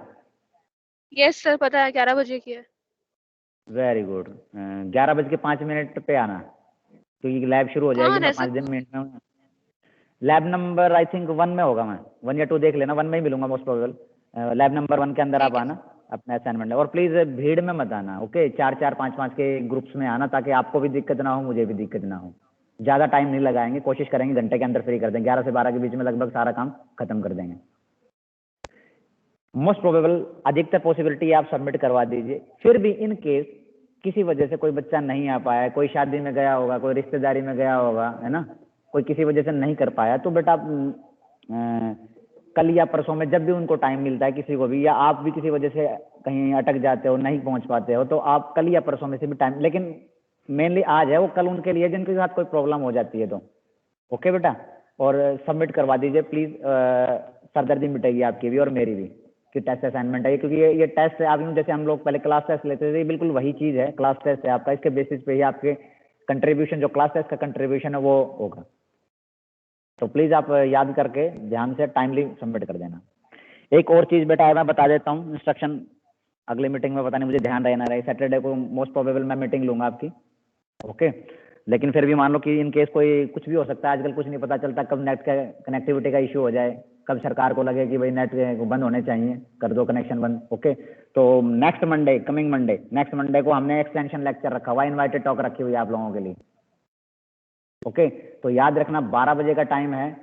यस सर, पता है, 11 बजे की है। Very good. 11:05 पे आना, क्योंकि लैब शुरू हो जाएगी ना 5 मिनट में। लैब नंबर आई थिंक 1 में होगा, मैं 1 या 2 देख लेना, 1 में ही मिलूंगा मोस्ट प्रोबेबल। लैब नंबर 1 के अंदर आप आना अपना असाइनमेंट, और प्लीज़ भीड़ में मत आना। ओके, 4-4, 5-5 के ग्रुप्स में आना, ताकि आपको भी दिक्कत ना हो, मुझे भी दिक्कत ना हो। ज़्यादा टाइम नहीं लगाएंगे, कोशिश करेंगे घंटे के अंदर फ्री कर देंगे, 11 से 12 के बीच में लगभग सारा काम खत्म कर देंगे। मोस्ट प्रोबेबल अधिकतर पॉसिबिलिटी आप सबमिट करवा दीजिए। फिर भी इन केस किसी वजह से कोई बच्चा नहीं आ पाया, कोई शादी में गया होगा, कोई रिश्तेदारी में गया होगा, है ना, कोई किसी वजह से नहीं कर पाया, तो बेटा कल या परसों में जब भी उनको टाइम मिलता है किसी को भी, या आप भी किसी वजह से कहीं अटक जाते हो, नहीं पहुंच पाते हो, तो आप कल या परसों में से भी टाइम, लेकिन मेनली आज है वो, कल उनके लिए जिनके साथ कोई प्रॉब्लम हो जाती है तो। ओके बेटा, और सबमिट करवा दीजिए प्लीज़, सरदर्दी मिटेगी आपकी भी और मेरी भी कि टेस्ट असाइनमेंट है, क्योंकि ये टेस्ट है आप यूँ जैसे हम लोग पहले क्लास टेस्ट लेते थे, बिल्कुल वही चीज़ है, क्लास टेस्ट है आपका, इसके बेसिस पे ही आपके कंट्रीब्यूशन, जो क्लास टेस्ट का कंट्रीब्यूशन है वो होगा। तो प्लीज़ आप याद करके ध्यान से टाइमली सबमिट कर देना। एक और चीज़ बेटा मैं बता देता हूँ, इंस्ट्रक्शन अगली मीटिंग में, पता नहीं मुझे ध्यान रहना रहे, सैटरडे को मोस्ट प्रोबेबल मैं मीटिंग लूँगा आपकी। ओके, लेकिन फिर भी मान लो कि इन केस कोई कुछ भी हो सकता है, आजकल कुछ नहीं पता चलता, कब नेट का कनेक्टिविटी का इशू हो जाए, कब सरकार को लगे कि भाई नेट बंद होने चाहिए, कर दो कनेक्शन बंद। ओके, तो next Monday, coming Monday, next Monday को हमने एक्सटेंशन लेक्चर रखा हुआ, इनवाइटेड टॉक रखी हुई है आप लोगों के लिए। ओके, तो याद रखना 12 बजे का टाइम है,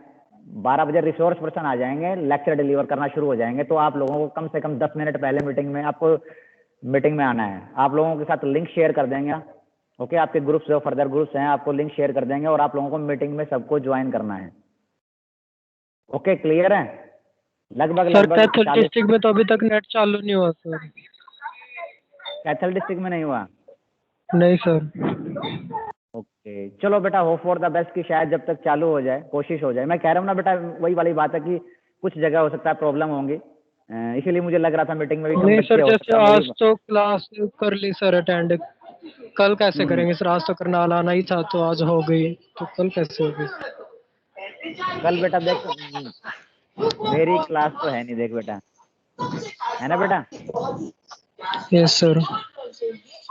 12 बजे रिसोर्स पर्सन आ जाएंगे, लेक्चर डिलीवर करना शुरू हो जाएंगे, तो आप लोगों को कम से कम 10 मिनट पहले मीटिंग में आपको मीटिंग में आना है। आप लोगों के साथ लिंक शेयर कर देंगे। ओके, आपके ग्रुप्स जो फर्दर ग्रुप्स हैं आपको लिंक शेयर कर देंगे, और आप लोगों को मीटिंग में सबको ज्वाइन करना है। ओके, क्लियर है? लगभग सर लगभग कैथल 40। डिस्ट्रिक्ट में तो अभी तक नेट चालू नहीं हुआ सर। कैथल डिस्ट्रिक्ट में नहीं हुआ? नहीं सर। ओके, चलो बेटा, होप फॉर द बेस्ट कि शायद जब तक चालू हो जाए, कोशिश हो जाए। मैं कह रहा हूँ ना बेटा, वही वाली बात है कि कुछ जगह हो सकता है प्रॉब्लम होंगी, इसीलिए मुझे लग रहा था मीटिंग में भी कम नहीं बच्चे सर, हो सकता जैसे है आज मेरी। तो क्लास कर ली सर अटेंड, कल कैसे करेंगे सर? आज तो करनाल आना ही था तो आज हो गई, तो कल कैसे होगी? कल बेटा देख, मेरी क्लास तो है नहीं, देख बेटा, है ना बेटा, यस सर।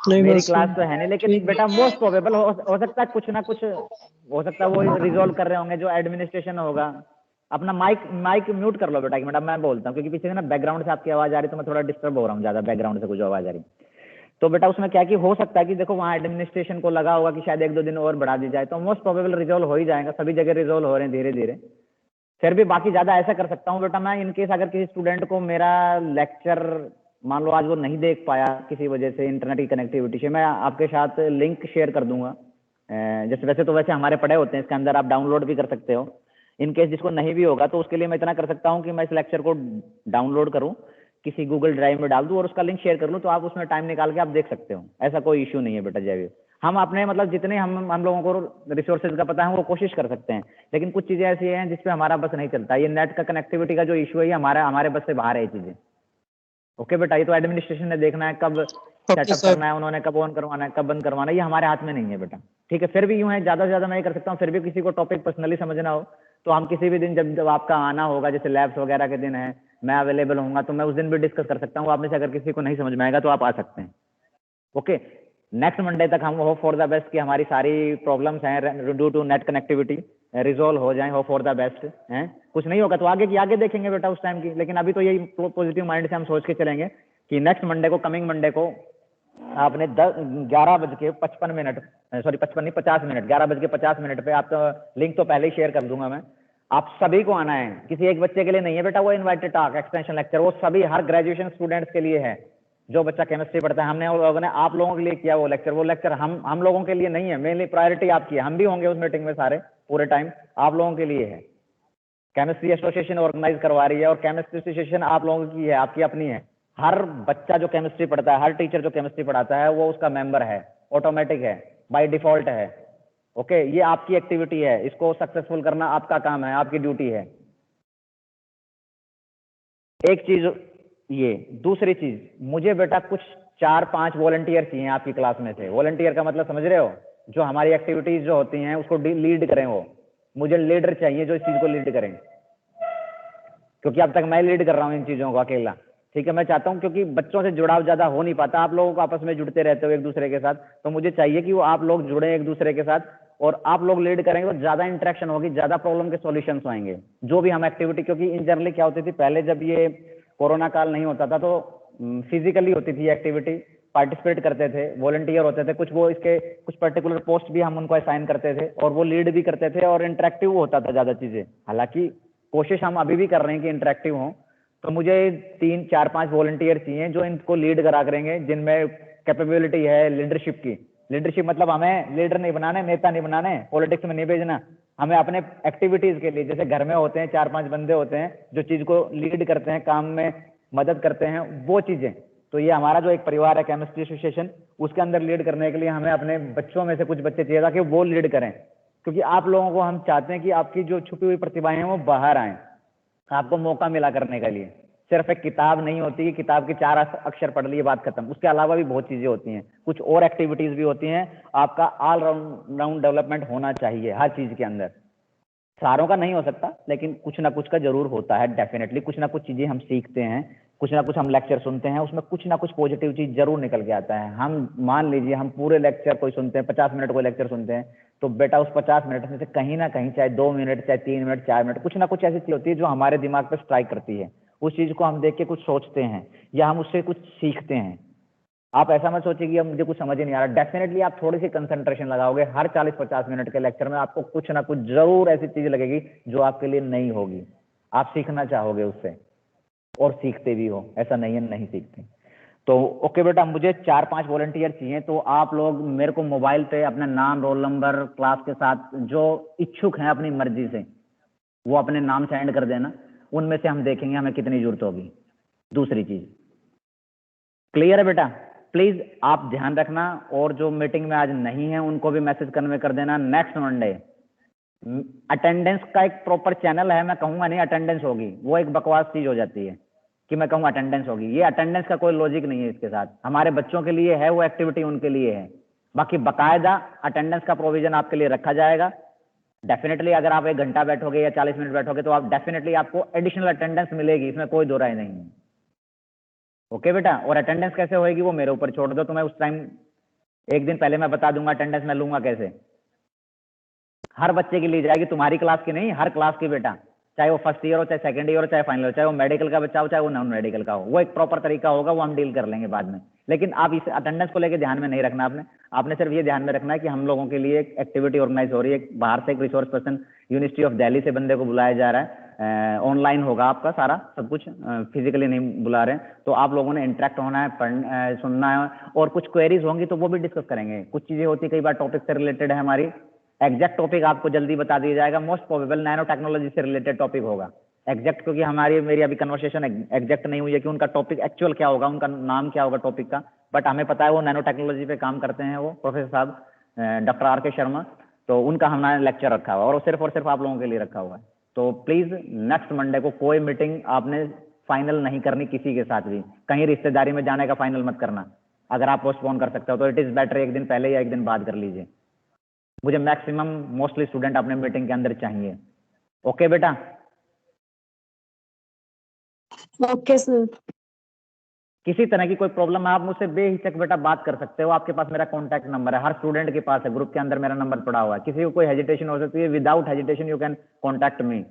नहीं मेरी बस क्लास तो है नहीं, लेकिन ठीक। बेटा मोस्ट प्रोबेबल हो सकता है कुछ ना कुछ हो सकता है वो रिजोल्व कर रहे होंगे, जो एडमिनिस्ट्रेशन होगा। अपना माइक माइक म्यूट कर लो बेटा, कि मैडम मैं बोलता हूँ, क्योंकि पीछे से ना बैकग्राउंड से आपकी आवाज़ आ रही, तो मैं थोड़ा डिस्टर्ब हो रहा हूँ ज़्यादा, बैकग्राउंड से कुछ आवाज़ आ रही। तो बेटा उसमें क्या कि हो सकता है कि देखो वहाँ एडमिनिस्ट्रेशन को लगा होगा कि शायद 1-2 दिन और बढ़ा दी जाए, तो मोस्ट प्रोबेबल रिजोल्व हो ही जाएगा, सभी जगह रिजोल्व हो रहे हैं धीरे धीरे। फिर भी बाकी ज़्यादा ऐसा कर सकता हूँ बेटा मैं, इनकेस अगर किसी स्टूडेंट को मेरा लेक्चर मान लो आज वो नहीं देख पाया किसी वजह से, इंटरनेट की कनेक्टिविटी से, मैं आपके साथ लिंक शेयर कर दूंगा। जैसे वैसे तो वैसे हमारे पड़े होते हैं इसके अंदर, आप डाउनलोड भी कर सकते हो। इनकेस जिसको नहीं भी होगा तो उसके लिए मैं इतना कर सकता हूँ कि मैं इस लेक्चर को डाउनलोड करूँ, किसी गूगल ड्राइव में डाल दूँ और उसका लिंक शेयर कर लूँ, तो आप उसमें टाइम निकाल के आप देख सकते हो। ऐसा कोई इशू नहीं है बेटा जयवीर। हम अपने मतलब जितने हम लोगों को रिसोर्सेज का पता है वो कोशिश कर सकते हैं, लेकिन कुछ चीज़ें ऐसी हैं जिसपे हमारा बस नहीं चलता। ये नेट का कनेक्टिविटी का जो इशू है, ये हमारे बस से बाहर है ये चीज़ें। ओके बेटा, ये तो एडमिनिस्ट्रेशन ने देखना है, कब ओके सेटअप सर। करना है उन्होंने, कब ऑन करवाना है, कब बंद करवाना है, ये हमारे हाथ में नहीं है बेटा। ठीक है, फिर भी यूँ है ज़्यादा से ज़्यादा मैं ये कर सकता हूँ। फिर भी किसी को टॉपिक पर्सनली समझना हो तो हम किसी भी दिन जब आपका आना होगा, जैसे लैब्स वगैरह के दिन है, मैं अवेलेबल होऊंगा, तो मैं उस दिन भी डिस्कस कर सकता हूँ। आप में से अगर किसी को नहीं समझ में आएगा तो आप आ सकते हैं। ओके, नेक्स्ट मंडे तक हम होप फॉर द बेस्ट कि हमारी सारी प्रॉब्लम्स हैं due to net connectivity resolve हो जाएं, होप फॉर द बेस्ट हैं। कुछ नहीं होगा तो आगे की आगे देखेंगे बेटा उस टाइम की, लेकिन अभी तो यही पॉजिटिव माइंड से हम सोच के चलेंगे कि नेक्स्ट मंडे को, कमिंग मंडे को आपने 11:55, सॉरी 55 नहीं 50 मिनट, 11:50 पे आपका लिंक तो पहले ही शेयर कर दूंगा मैं। आप सभी को आना है, किसी एक बच्चे के लिए नहीं है बेटा वो इनवाइटेड टॉक एक्सटेंशन लेक्चर, वो सभी हर ग्रेजुएशन स्टूडेंट्स के लिए है। जो बच्चा केमिस्ट्री पढ़ता है, हमने लोगों ने आप लोगों के लिए किया वो लेक्चर हम लोगों के लिए नहीं है, मेनली प्रायोरिटी आपकी है। हम भी होंगे उस मीटिंग में सारे पूरे टाइम, आप लोगों के लिए है। केमिस्ट्री एसोसिएशन ऑर्गेनाइज करवा रही है, और केमिस्ट्री एसोसिएशन आप लोगों की है, आपकी अपनी है। हर बच्चा जो केमिस्ट्री पढ़ता है, हर टीचर जो केमिस्ट्री पढ़ाता है, वो उसका मेंबर है, ऑटोमेटिक है, बाय डिफॉल्ट है। ओके, ये आपकी एक्टिविटी है, इसको सक्सेसफुल करना आपका काम है, आपकी ड्यूटी है। एक चीज ये, दूसरी चीज, मुझे बेटा कुछ 4-5 वॉलंटियर चाहिए आपकी क्लास में से। वॉलंटियर का मतलब समझ रहे हो? जो हमारी एक्टिविटीज जो होती हैं उसको लीड करें। वो मुझे लीडर चाहिए जो इस चीज को लीड करें, क्योंकि अब तक मैं लीड कर रहा हूँ इन चीजों को अकेला। ठीक है, मैं चाहता हूँ, क्योंकि बच्चों से जुड़ाव ज्यादा हो नहीं पाता, आप लोगों को आपस में जुड़ते रहते हो एक दूसरे के साथ, तो मुझे चाहिए कि वो आप लोग जुड़े एक दूसरे के साथ, और आप लोग लीड करेंगे तो ज्यादा इंटरेक्शन होगी, ज्यादा प्रॉब्लम के सॉल्यूशंस आएंगे। जो भी हम एक्टिविटी, क्योंकि इन जनरली क्या होती थी पहले, जब ये कोरोना काल नहीं होता था तो फिजिकली होती थी एक्टिविटी, पार्टिसिपेट करते थे, वॉलंटियर होते थे कुछ, वो इसके कुछ पर्टिकुलर पोस्ट भी हम उनको असाइन करते थे, और वो लीड भी करते थे, और इंटरेक्टिव होता था ज्यादा चीजें। हालांकि कोशिश हम अभी भी कर रहे हैं कि इंटरेक्टिव हों, तो मुझे 3-4-5 वॉलंटियर चाहिए जो इनको लीड करा करेंगे, जिनमें कैपेबिलिटी है लीडरशिप की। लीडरशिप मतलब हमें लीडर नहीं बनाने, नेता नहीं बनाने, पॉलिटिक्स में नहीं भेजना, हमें अपने एक्टिविटीज के लिए, जैसे घर में होते हैं 4-5 बंदे होते हैं जो चीज को लीड करते हैं, काम में मदद करते हैं, वो चीजें। तो ये हमारा जो एक परिवार है केमिस्ट्री एसोसिएशन, उसके अंदर लीड करने के लिए हमें अपने बच्चों में से कुछ बच्चे चाहिए ताकि वो लीड करें, क्योंकि आप लोगों को हम चाहते हैं कि आपकी जो छुपी हुई प्रतिभाएं हैं वो बाहर आएं, आपको मौका मिला करने के लिए। सिर्फ एक किताब नहीं होती कि किताब के 4 अक्षर पढ़ लिए बात खत्म, उसके अलावा भी बहुत चीजें होती हैं, कुछ और एक्टिविटीज भी होती हैं। आपका ऑल राउंड डेवलपमेंट होना चाहिए हर चीज के अंदर। सारों का नहीं हो सकता, लेकिन कुछ ना कुछ का जरूर होता है डेफिनेटली। कुछ ना कुछ चीजें हम सीखते हैं, कुछ ना कुछ हम लेक्चर सुनते हैं, उसमें कुछ ना कुछ पॉजिटिव चीज जरूर निकल के आता है। हम मान लीजिए हम पूरे लेक्चर कोई सुनते हैं, 50 मिनट कोई लेक्चर सुनते हैं, तो बेटा उस 50 मिनट में से कहीं ना कहीं, चाहे 2 मिनट, चाहे 3 मिनट, 4 मिनट, कुछ ना कुछ ऐसी चीज होती है जो हमारे दिमाग पर स्ट्राइक करती है। उस चीज को हम देख के कुछ सोचते हैं, या हम उससे कुछ सीखते हैं। आप ऐसा मत सोचिए कि अब मुझे कुछ समझ ही नहीं आ रहा। डेफिनेटली आप थोड़ी सी कंसंट्रेशन लगाओगे, हर 40-50 मिनट के लेक्चर में आपको कुछ ना कुछ जरूर ऐसी चीज लगेगी जो आपके लिए नई होगी, आप सीखना चाहोगे उससे, और सीखते भी हो, ऐसा नहीं है नहीं सीखते। तो ओके बेटा, मुझे 4-5 वॉलंटियर चाहिए, तो आप लोग मेरे को मोबाइल पे अपना नाम, रोल नंबर, क्लास के साथ जो इच्छुक हैं अपनी मर्जी से, वो अपने नाम सेंड कर देना। उनमें से हम देखेंगे हमें कितनी जरूरत होगी। दूसरी चीज क्लियर है बेटा? प्लीज आप ध्यान रखना, और जो मीटिंग में आज नहीं है उनको भी मैसेज कन्वे कर देना। नेक्स्ट मंडे अटेंडेंस का एक प्रॉपर चैनल है, मैं कहूंगा नहीं अटेंडेंस होगी, वो एक बकवास चीज हो जाती है कि मैं कहूँ अटेंडेंस होगी। ये अटेंडेंस का कोई लॉजिक नहीं है इसके साथ। हमारे बच्चों के लिए है, वो एक्टिविटी उनके लिए है। बाकी बकायदा अटेंडेंस का प्रोविजन आपके लिए रखा जाएगा। डेफिनेटली अगर आप 1 घंटा बैठोगे या 40 मिनट बैठोगे तो आप डेफिनेटली आपको एडिशनल अटेंडेंस मिलेगी, इसमें कोई दो राय नहीं है। ओके बेटा? और अटेंडेंस कैसे होएगी वो मेरे ऊपर छोड़ दो, तो मैं उस टाइम 1 दिन पहले मैं बता दूंगा अटेंडेंस मैं लूंगा कैसे। हर बच्चे की ली जाएगी, तुम्हारी क्लास की नहीं, हर क्लास की बेटा, चाहे वो फर्स्ट ईयर हो, चाहे सेकंड ईयर हो, चाहे फाइनल हो, चाहे वो मेडिकल का बच्चा हो, चाहे वो नॉन मेडिकल का हो। वो एक प्रॉपर तरीका होगा, वो हम डील कर लेंगे बाद में। लेकिन आप इस अटेंडेंस को लेकर ध्यान में नहीं रखना आपने सिर्फ ये ध्यान में रखना है कि हम लोगों के लिए एक एक्टिविटी ऑर्गेनाइज हो रही है। बाहर से एक resource person university of Delhi से बंदे को बुलाया जा रहा है। ऑनलाइन होगा आपका सारा सब कुछ, फिजिकली नहीं बुला रहे हैं। तो आप लोगों ने इंटरेक्ट होना है, सुनना है, और कुछ क्वेरीज होंगी तो वो भी डिस्कस करेंगे। कुछ चीजें होती कई बार टॉपिक से रिलेटेड है, हमारी एग्जैक्ट टॉपिक आपको जल्दी बता दिया जाएगा। मोस्ट प्रोबेबल नैनो टेक्नोलॉजी से रिलेटेड टॉपिक होगा एग्जैक्ट, क्योंकि मेरी अभी कन्वर्सेशन एग्जैक्ट नहीं हुई है कि उनका टॉपिक एक्चुअल क्या होगा, उनका नाम क्या होगा टॉपिक का। बट हमें पता है वो नैनो टेक्नोलॉजी पे काम करते हैं, वो प्रोफेसर साहब डॉक्टर R K शर्मा। तो उनका हमने लेक्चर रखा हुआ और सिर्फ आप लोगों के लिए रखा हुआ है। तो प्लीज नेक्स्ट मंडे को कोई मीटिंग आपने फाइनल नहीं करनी किसी के साथ भी। कहीं रिश्तेदारी में जाने का फाइनल मत करना। अगर आप पोस्टपोन कर सकते हो तो इट इज बेटर 1 दिन पहले या 1 दिन बाद कर लीजिए। मुझे मैक्सिमम मोस्टली स्टूडेंट अपने मीटिंग के अंदर चाहिए। ओके बेटा? Okay sir. किसी तरह की कोई प्रॉब्लम है आप मुझसे बेहिचक बेटा बात कर सकते हो। आपके पास मेरा कॉन्टैक्ट नंबर है, हर स्टूडेंट के पास है, ग्रुप के अंदर मेरा नंबर पड़ा हुआ है। किसी को कोई हेजिटेशन हो सकती है, without hesitation you can contact me,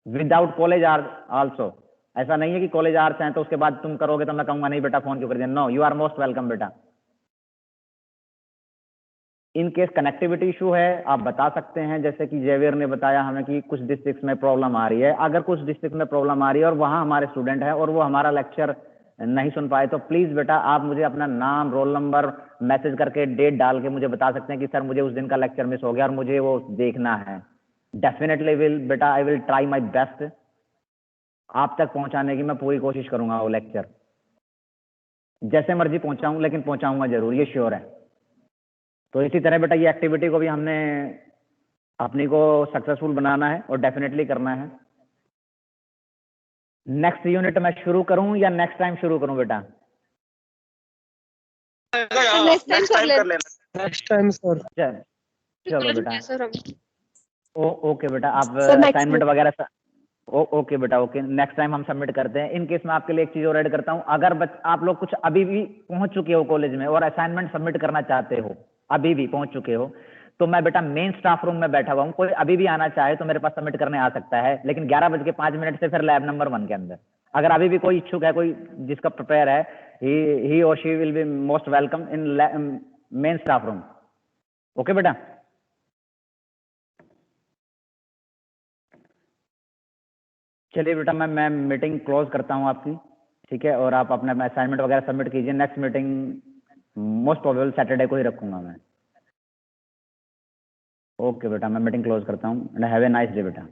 without college also. ऐसा नहीं है कि कॉलेज आवर्स हैं तो उसके बाद तुम करोगे तो मैं कहूंगा नहीं बेटा फोन क्यों कर दिया। No, you are most welcome बेटा। इन केस कनेक्टिविटी इशू है आप बता सकते हैं, जैसे कि जेवियर ने बताया हमें कि कुछ डिस्ट्रिक्ट में प्रॉब्लम आ रही है। अगर कुछ डिस्ट्रिक्ट में प्रॉब्लम आ रही है और वहाँ हमारे स्टूडेंट हैं और वो हमारा लेक्चर नहीं सुन पाए, तो प्लीज़ बेटा आप मुझे अपना नाम, रोल नंबर मैसेज करके डेट डाल के मुझे बता सकते हैं कि सर मुझे उस दिन का लेक्चर मिस हो गया और मुझे वो देखना है। डेफिनेटली विल बेटा, I will try my best आप तक पहुँचाने की मैं पूरी कोशिश करूँगा। वो लेक्चर जैसे मर्जी पहुँचाऊँ, लेकिन पहुँचाऊँगा जरूर, ये श्योर है। तो इसी तरह बेटा ये एक्टिविटी को भी हमने अपनी को सक्सेसफुल बनाना है और डेफिनेटली करना है। नेक्स्ट यूनिट मैं शुरू करूं या नेक्स्ट टाइम शुरू करूं बेटा? नेक्स्ट टाइम कर लेना। Next time sir. चलो बेटा, सर हम ओके बेटा, आप Sir, next असाइनमेंट वगैरह ओके बेटा, ओके नेक्स्ट टाइम हम सबमिट करते हैं। इन केस मैं आपके लिए एक चीज और ऐड करता हूं, अगर आप लोग कुछ अभी भी पहुंच चुके हो कॉलेज में और असाइनमेंट सबमिट करना चाहते हो, अभी भी पहुंच चुके हो, तो मैं बेटा मेन स्टाफ रूम में बैठा हुआ हूँ। कोई अभी भी आना चाहे तो मेरे पास सबमिट करने आ सकता है, लेकिन 11:05 से फिर लैब नंबर 1 के अंदर। अगर अभी भी कोई इच्छुक है, कोई जिसका प्रिपेयर है, ही और she will be most welcome in main staff room. Okay बेटा? चलिए बेटा, मैं मीटिंग क्लोज करता हूँ आपकी, ठीक है? और आप अपना असाइनमेंट वगैरह सबमिट कीजिए। Next meeting most probable Saturday को ही रखूंगा मैं। ओके बेटा, मैं मीटिंग क्लोज करता हूँ and have a nice day बेटा।